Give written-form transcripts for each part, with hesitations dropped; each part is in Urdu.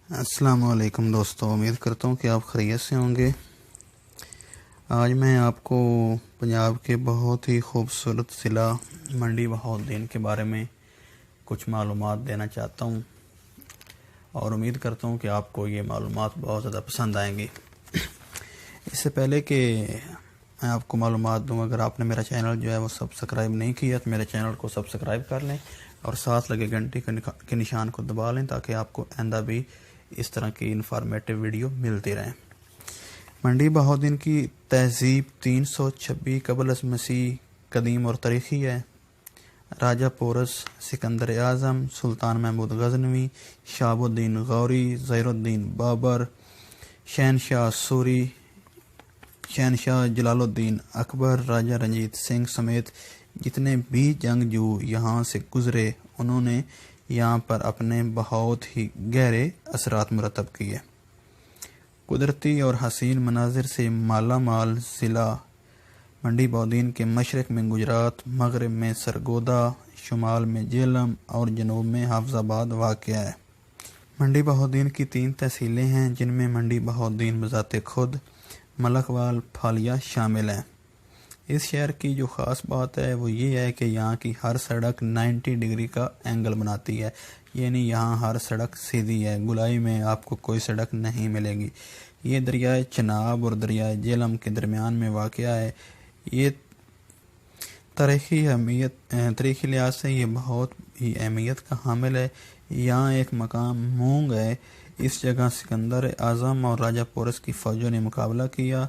السلام علیکم دوستو، امید کرتا ہوں کہ آپ خیریت سے ہوں گے۔ آج میں آپ کو پنجاب کے بہت ہی خوبصورت ضلع منڈی بہاؤالدین کے بارے میں کچھ معلومات دینا چاہتا ہوں اور امید کرتا ہوں کہ آپ کو یہ معلومات بہت زیادہ پسند آئیں گی۔ اس سے پہلے کہ میں آپ کو معلومات دوں، اگر آپ نے میرا چینل جو ہے وہ سبسکرائب نہیں کیا تو میرے چینل کو سبسکرائب کر لیں اور ساتھ لگے گھنٹی کے نشان کو دبا لیں تاکہ آپ کو آئندہ بھی اس طرح کی انفارمیٹیو ویڈیو ملتی رہیں۔ منڈی بہاؤالدین کی تہذیب 326 قبل از مسیح قدیم اور تاریخی ہے۔ راجہ پورس، سکندر اعظم، سلطان محمود غزنوی، شہاب الدین غوری، ظہیر الدین بابر، شہنشاہ سوری، شہنشاہ جلال الدین اکبر، راجہ رنجیت سنگھ سمیت جتنے بھی جنگجو یہاں سے گزرے انہوں نے یہاں پر اپنے بہت ہی گہرے اثرات مرتب کیے۔ قدرتی اور حسین مناظر سے مالا مال ضلع منڈی بہاؤالدین کے مشرق میں گجرات، مغرب میں سرگودا، شمال میں جہلم اور جنوب میں حافظ آباد واقع ہے۔ منڈی بہاؤالدین کی 3 تحصیلیں ہیں جن میں منڈی بہاؤالدین بذات خود، ملکوال، پھالیہ شامل ہیں۔ اس شہر کی جو خاص بات ہے وہ یہ ہے کہ یہاں کی ہر سڑک 90 ڈگری کا اینگل بناتی ہے، یعنی یہاں ہر سڑک سیدھی ہے، گولائی میں آپ کو کوئی سڑک نہیں ملے گی۔ یہ دریائے چناب اور دریائے جہلم کے درمیان میں واقع ہے۔ یہ تاریخی لحاظ سے یہ بہت ہی اہمیت کا حامل ہے۔ یہاں ایک مقام مونگ ہے، اس جگہ سکندر اعظم اور راجہ پورس کی فوجوں نے مقابلہ کیا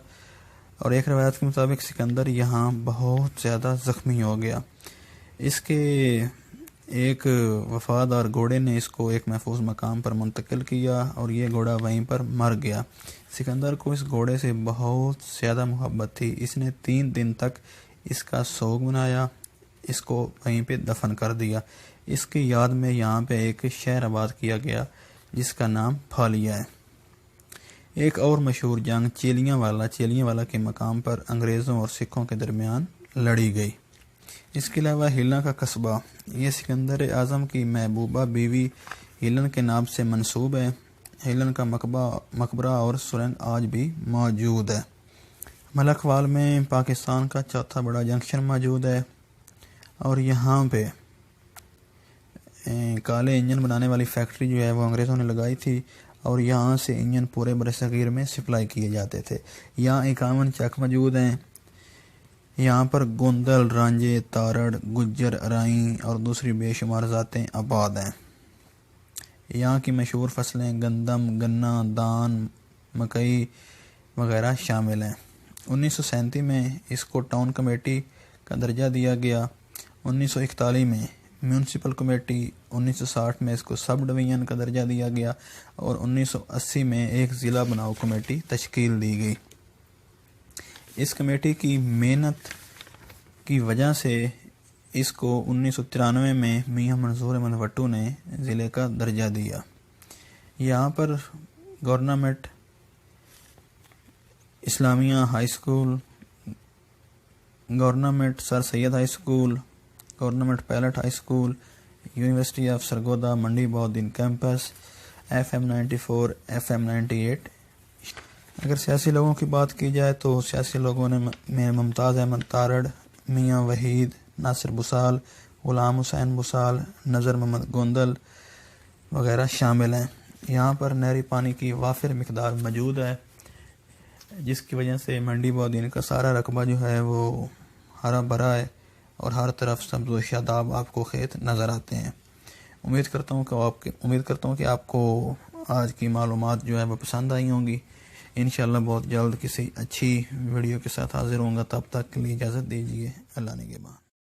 اور ایک روایت کے مطابق سکندر یہاں بہت زیادہ زخمی ہو گیا۔ اس کے ایک وفادار گھوڑے نے اس کو ایک محفوظ مقام پر منتقل کیا اور یہ گھوڑا وہیں پر مر گیا۔ سکندر کو اس گھوڑے سے بہت زیادہ محبت تھی، اس نے 3 دن تک اس کا سوگ منایا، اس کو وہیں پہ دفن کر دیا۔ اس کی یاد میں یہاں پہ ایک شہر آباد کیا گیا جس کا نام پھالیہ ہے۔ ایک اور مشہور جنگ چیلیاں والا کے مقام پر انگریزوں اور سکھوں کے درمیان لڑی گئی۔ اس کے علاوہ ہیلن کا قصبہ، یہ سکندر اعظم کی محبوبہ بیوی ہیلن کے نام سے منسوب ہے۔ ہیلن کا مقبرہ اور سرنگ آج بھی موجود ہے۔ ملکوال میں پاکستان کا 4تھا بڑا جنکشن موجود ہے اور یہاں پہ کالے انجن بنانے والی فیکٹری جو ہے وہ انگریزوں نے لگائی تھی اور یہاں سے انجن پورے برصغیر میں سپلائی کیے جاتے تھے۔ یہاں 51 چک موجود ہیں۔ یہاں پر گوندل، رانجے، تارڑ، گجر، ارائیں اور دوسری بے شمار ذاتیں آباد ہیں۔ یہاں کی مشہور فصلیں گندم، گنا، دان، مکئی وغیرہ شامل ہیں۔ 1937 میں اس کو ٹاؤن کمیٹی کا درجہ دیا گیا، 1941 میں میونسپل کمیٹی، 1960 میں اس کو سب ڈویژن کا درجہ دیا گیا اور 1980 میں ایک ضلع بناؤ کمیٹی تشکیل دی گئی۔ اس کمیٹی کی محنت کی وجہ سے اس کو 1993 میں میاں منظور احمد وٹو نے ضلع کا درجہ دیا۔ یہاں پر government Islamia high school, government sir Syed high school, government pilot high school, university of Sargodha, Mandi Bahauddin campus, FM 94، FM 98۔ اگر سیاسی لوگوں کی بات کی جائے تو سیاسی لوگوں میں ممتاز احمد تارڑ، میاں وحید، ناصر بسال، غلام حسین بسال، نذر محمد گوندل وغیرہ شامل ہیں۔ یہاں پر نہری پانی کی وافر مقدار موجود ہے جس کی وجہ سے منڈی بہاؤالدین کا سارا رقبہ جو ہے وہ ہرا بھرا ہے اور ہر طرف سبز و شاداب آپ کو کھیت نظر آتے ہیں۔ امید کرتا ہوں کہ آپ کو آج کی معلومات جو ہے وہ پسند آئی ہوں گی۔ انشاءاللہ بہت جلد کسی اچھی ویڈیو کے ساتھ حاضر ہوں گا، تب تک کے لیے اجازت دیجیے۔ اللہ نگہبان۔